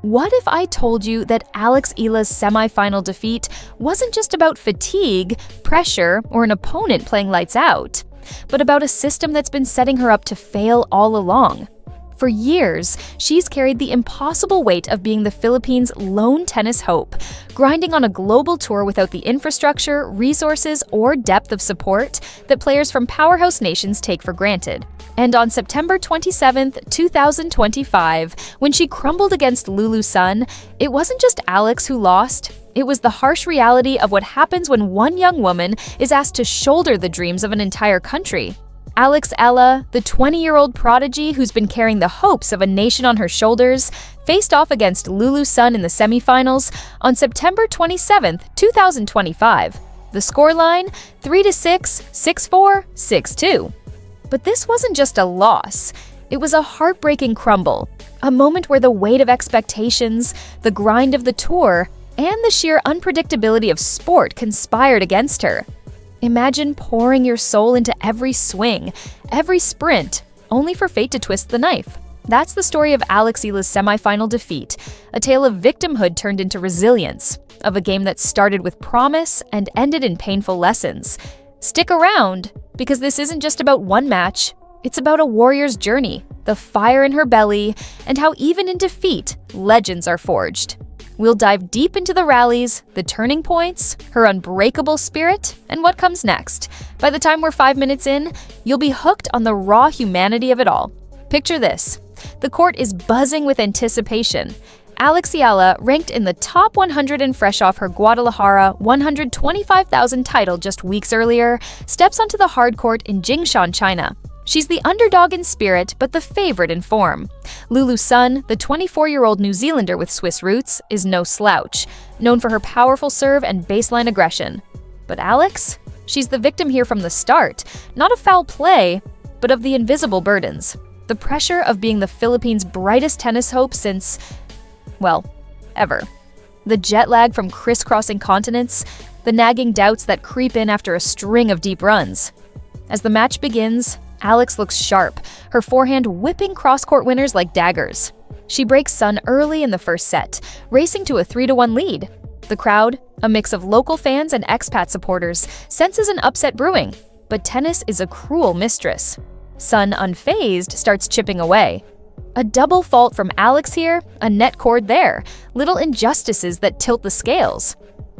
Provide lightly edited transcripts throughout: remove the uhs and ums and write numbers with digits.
What if I told you that Eala's semifinal defeat wasn't just about fatigue, pressure, or an opponent playing lights out, but about a system that's been setting her up to fail all along? For years, she's carried the impossible weight of being the Philippines' lone tennis hope, grinding on a global tour without the infrastructure, resources, or depth of support that players from powerhouse nations take for granted. And on September 27, 2025, when she crumbled against Lulu Sun, it wasn't just Alex who lost. It was the harsh reality of what happens when one young woman is asked to shoulder the dreams of an entire country. Eala, the 20-year-old prodigy who's been carrying the hopes of a nation on her shoulders, faced off against Lulu Sun in the semifinals on September 27, 2025. The scoreline: 3-6, 6-4, 6-2. But this wasn't just a loss. It was a heartbreaking crumble, a moment where the weight of expectations, the grind of the tour, and the sheer unpredictability of sport conspired against her. Imagine pouring your soul into every swing, every sprint, only for fate to twist the knife. That's the story of Eala's semifinal defeat, a tale of victimhood turned into resilience, of a game that started with promise and ended in painful lessons. Stick around, because this isn't just about one match, it's about a warrior's journey, the fire in her belly, and how even in defeat, legends are forged. We'll dive deep into the rallies, the turning points, her unbreakable spirit, and what comes next. By the time we're 5 minutes in, you'll be hooked on the raw humanity of it all. Picture this. The court is buzzing with anticipation. Eala, ranked in the top 100 and fresh off her Guadalajara 125,000 title just weeks earlier, steps onto the hard court in Jingshan, China. She's the underdog in spirit, but the favorite in form. Lulu Sun, the 24-year-old New Zealander with Swiss roots, is no slouch, known for her powerful serve and baseline aggression. But Alex? She's the victim here from the start, not of foul play, but of the invisible burdens. The pressure of being the Philippines' brightest tennis hope since, well, ever. The jet lag from crisscrossing continents, the nagging doubts that creep in after a string of deep runs. As the match begins, Alex looks sharp, her forehand whipping cross-court winners like daggers. She breaks Sun early in the first set, racing to a 3-1 lead. The crowd, a mix of local fans and expat supporters, senses an upset brewing, but tennis is a cruel mistress. Sun, unfazed, starts chipping away. A double fault from Alex here, a net cord there, little injustices that tilt the scales.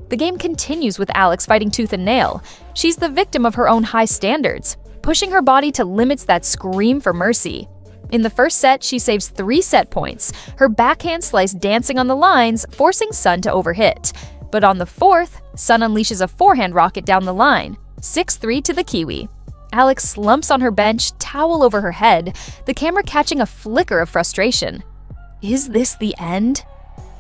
The game continues with Alex fighting tooth and nail. She's the victim of her own high standards, pushing her body to limits that scream for mercy. In the first set, she saves 3 set points, her backhand slice dancing on the lines, forcing Sun to overhit. But on the fourth, Sun unleashes a forehand rocket down the line, 6-3 to the Kiwi. Alex slumps on her bench, towel over her head, the camera catching a flicker of frustration. Is this the end?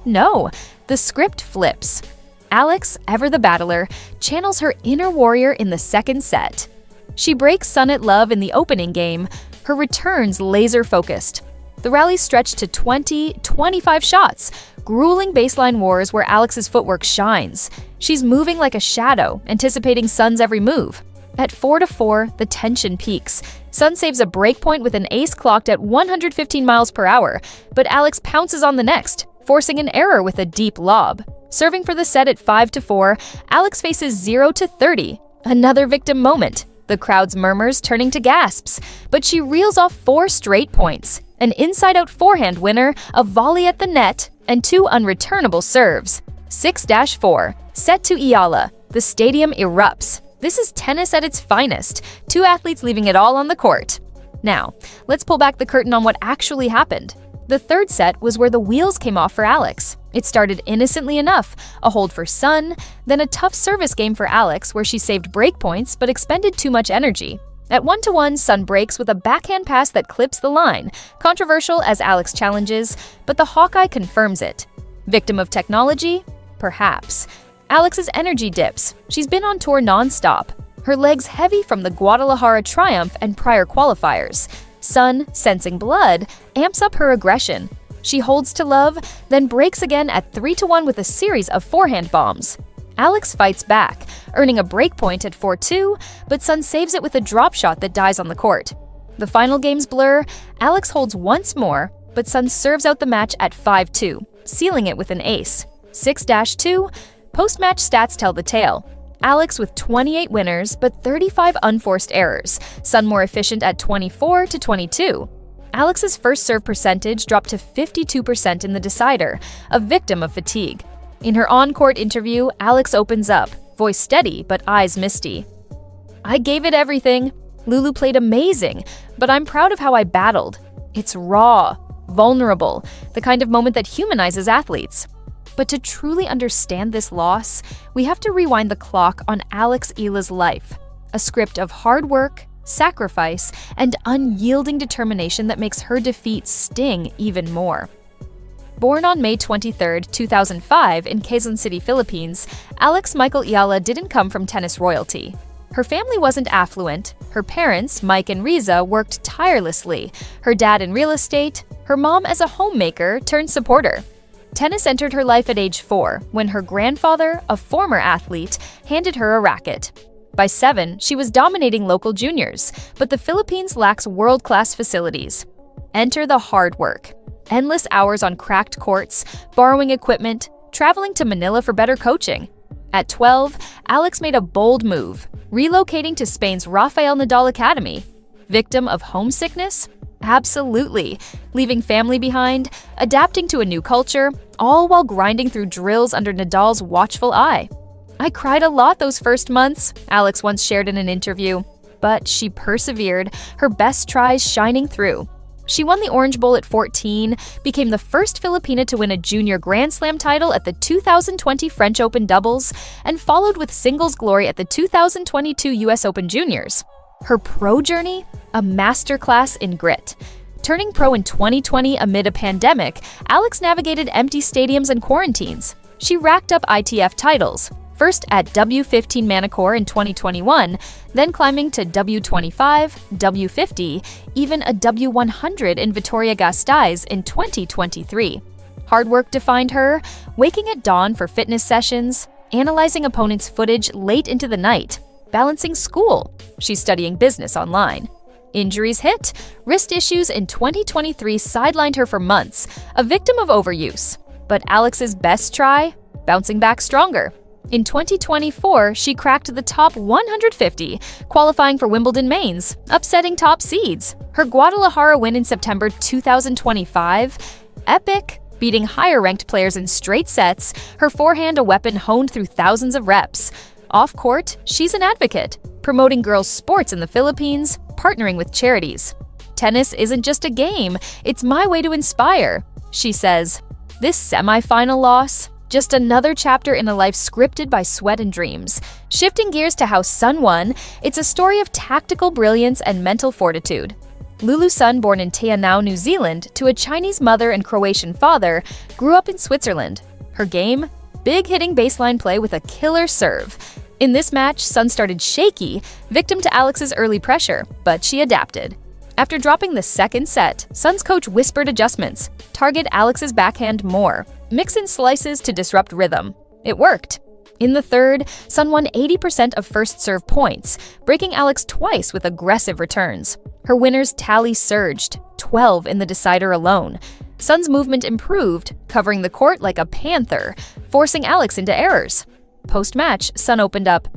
No, the script flips. Alex, ever the battler, channels her inner warrior in the second set. She breaks Sun at love in the opening game, her returns laser-focused. The rallies stretch to 25 shots, grueling baseline wars where Alex's footwork shines. She's moving like a shadow, anticipating Sun's every move. At 4-4, the tension peaks. Sun saves a breakpoint with an ace clocked at 115 miles per hour, but Alex pounces on the next, forcing an error with a deep lob. Serving for the set at 5-4, Alex faces 0-30, another victim moment. The crowd's murmurs turning to gasps, but she reels off 4 straight points, an inside-out forehand winner, a volley at the net, and 2 unreturnable serves. 6-4, set to Eala. The stadium erupts. This is tennis at its finest, 2 athletes leaving it all on the court. Now, let's pull back the curtain on what actually happened. The third set was where the wheels came off for Alex. It started innocently enough, a hold for Sun, then a tough service game for Alex where she saved break points but expended too much energy. At 1-1, Sun breaks with a backhand pass that clips the line, controversial as Alex challenges, but the Hawkeye confirms it. Victim of technology? Perhaps. Alex's energy dips. She's been on tour non-stop, her legs heavy from the Guadalajara triumph and prior qualifiers. Sun, sensing blood, amps up her aggression. She holds to love, then breaks again at 3-1 with a series of forehand bombs. Alex fights back, earning a break point at 4-2, but Sun saves it with a drop shot that dies on the court. The final game's blur, Alex holds once more, but Sun serves out the match at 5-2, sealing it with an ace. 6-2, post-match stats tell the tale. Alex with 28 winners, but 35 unforced errors. Sun more efficient at 24-22. Alex's first serve percentage dropped to 52% in the decider, a victim of fatigue. In her on-court interview, Alex opens up, voice steady but eyes misty. "I gave it everything. Lulu played amazing, but I'm proud of how I battled. It's raw, vulnerable, the kind of moment that humanizes athletes." But to truly understand this loss, we have to rewind the clock on Alex Eala's life, a script of hard work, sacrifice, and unyielding determination that makes her defeat sting even more. Born on May 23, 2005 in Quezon City, Philippines, Alex Michael Eala didn't come from tennis royalty. Her family wasn't affluent. Her parents, Mike and Riza, worked tirelessly, her dad in real estate, her mom as a homemaker turned supporter. Tennis entered her life at age 4, when her grandfather, a former athlete, handed her a racket. By 7, she was dominating local juniors, but the Philippines lacks world-class facilities. Enter the hard work. Endless hours on cracked courts, borrowing equipment, traveling to Manila for better coaching. At 12, Alex made a bold move, relocating to Spain's Rafael Nadal Academy. Victim of homesickness? Absolutely. Leaving family behind, adapting to a new culture, all while grinding through drills under Nadal's watchful eye. "I cried a lot those first months," Alex once shared in an interview. But she persevered, her best tries shining through. She won the Orange Bowl at 14, became the first Filipina to win a junior Grand Slam title at the 2020 French Open doubles, and followed with singles glory at the 2022 US Open Juniors. Her pro journey? A masterclass in grit. Turning pro in 2020 amid a pandemic, Alex navigated empty stadiums and quarantines. She racked up ITF titles, first at W15 Manacor in 2021, then climbing to W25, W50, even a W100 in Vitoria-Gasteiz in 2023. Hard work defined her, waking at dawn for fitness sessions, analyzing opponents' footage late into the night, balancing school. She's studying business online. Injuries hit. Wrist issues in 2023 sidelined her for months, a victim of overuse. But Alex's best try? Bouncing back stronger. In 2024, she cracked the top 150, qualifying for Wimbledon mains, upsetting top seeds. Her Guadalajara win in September 2025? Epic. Beating higher-ranked players in straight sets, her forehand a weapon honed through thousands of reps. Off-court, she's an advocate, promoting girls' sports in the Philippines, partnering with charities. "Tennis isn't just a game, it's my way to inspire," she says. This semi-final loss? Just another chapter in a life scripted by sweat and dreams. Shifting gears to how Sun won, it's a story of tactical brilliance and mental fortitude. Lulu Sun, born in Teanau, New Zealand, to a Chinese mother and Croatian father, grew up in Switzerland. Her game? Big hitting baseline play with a killer serve. In this match, Sun started shaky, victim to Alex's early pressure, but she adapted. After dropping the second set, Sun's coach whispered adjustments. Target Alex's backhand more. Mix in slices to disrupt rhythm. It worked. In the third, Sun won 80% of first serve points, breaking Alex twice with aggressive returns. Her winners' tally surged, 12 in the decider alone. Sun's movement improved, covering the court like a panther, forcing Alex into errors. Post-match, Sun opened up.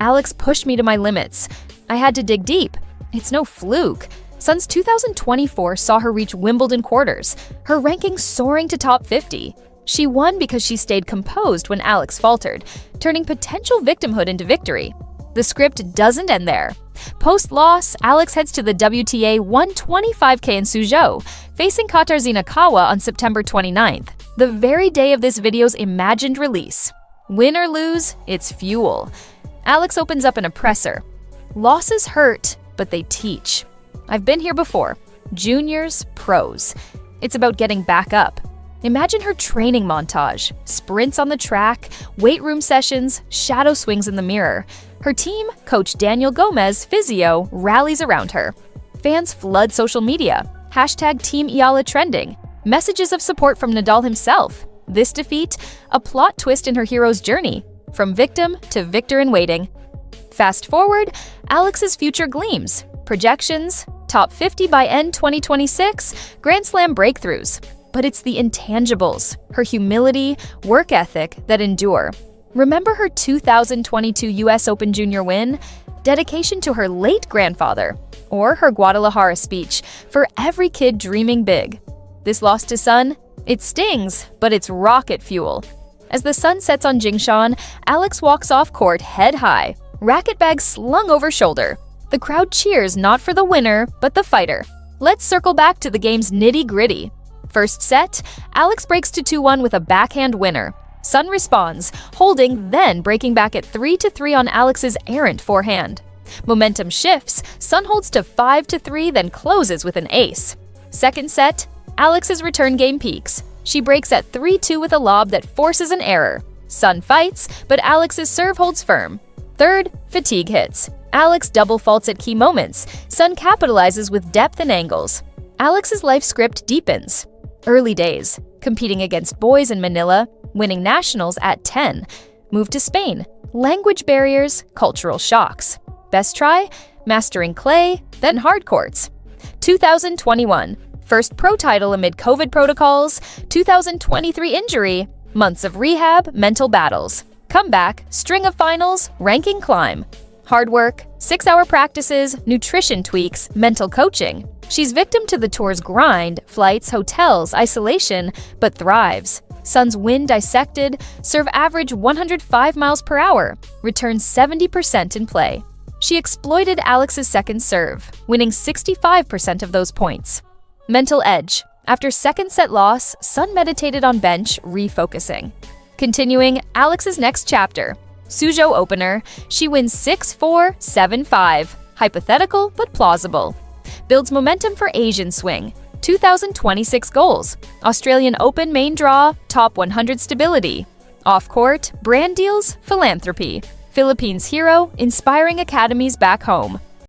"Alex pushed me to my limits. I had to dig deep. It's no fluke." Sun's 2024 saw her reach Wimbledon quarters, her ranking soaring to top 50. She won because she stayed composed when Alex faltered, turning potential victimhood into victory. The script doesn't end there. Post-loss, Alex heads to the WTA 125K in Suzhou, facing Katarzyna Kawa on September 29th, the very day of this video's imagined release. Win or lose, it's fuel. Alex opens up an oppressor. "Losses hurt, but they teach. I've been here before. Juniors, pros. It's about getting back up." Imagine her training montage: sprints on the track, weight room sessions, shadow swings in the mirror. Her team, Coach Daniel Gomez, physio, rallies around her. Fans flood social media. #Team Eala trending. Messages of support from Nadal himself. This defeat, a plot twist in her hero's journey, from victim to victor in waiting. Fast forward, Alex's future gleams. Projections: top 50 by end 2026, Grand Slam breakthroughs. But it's the intangibles, her humility, work ethic that endure. Remember her 2022 US Open Junior win? Dedication to her late grandfather. Or her Guadalajara speech, for every kid dreaming big. This loss to Sun? It stings, but it's rocket fuel. As the sun sets on Jingshan, Alex walks off court head high, racket bag slung over shoulder. The crowd cheers not for the winner, but the fighter. Let's circle back to the game's nitty-gritty. First set, Alex breaks to 2-1 with a backhand winner. Sun responds, holding, then breaking back at 3-3 on Alex's errant forehand. Momentum shifts, Sun holds to 5-3, then closes with an ace. Second set, Alex's return game peaks. She breaks at 3-2 with a lob that forces an error. Sun fights, but Alex's serve holds firm. Third, fatigue hits. Alex double faults at key moments. Sun capitalizes with depth and angles. Alex's life script deepens. Early days, competing against boys in Manila, winning nationals at 10. Move to Spain, language barriers, cultural shocks. Best try, mastering clay, then hard courts. 2021, first pro title amid COVID protocols. 2023 injury, months of rehab, mental battles. Comeback, string of finals, ranking climb. Hard work, 6-hour practices, nutrition tweaks, mental coaching. She's victim to the tour's grind, flights, hotels, isolation, but thrives. Sun's win dissected, serve average 105 miles per hour, return 70% in play. She exploited Alex's second serve, winning 65% of those points. Mental edge. After second set loss, Sun meditated on bench, refocusing. Continuing Alex's next chapter. Suzhou opener, she wins 6-4, 7-5. Hypothetical but plausible. Builds momentum for Asian swing. 2026 goals. Australian Open main draw, top 100 stability. Off-court, brand deals, philanthropy. Philippines hero, inspiring academies back home.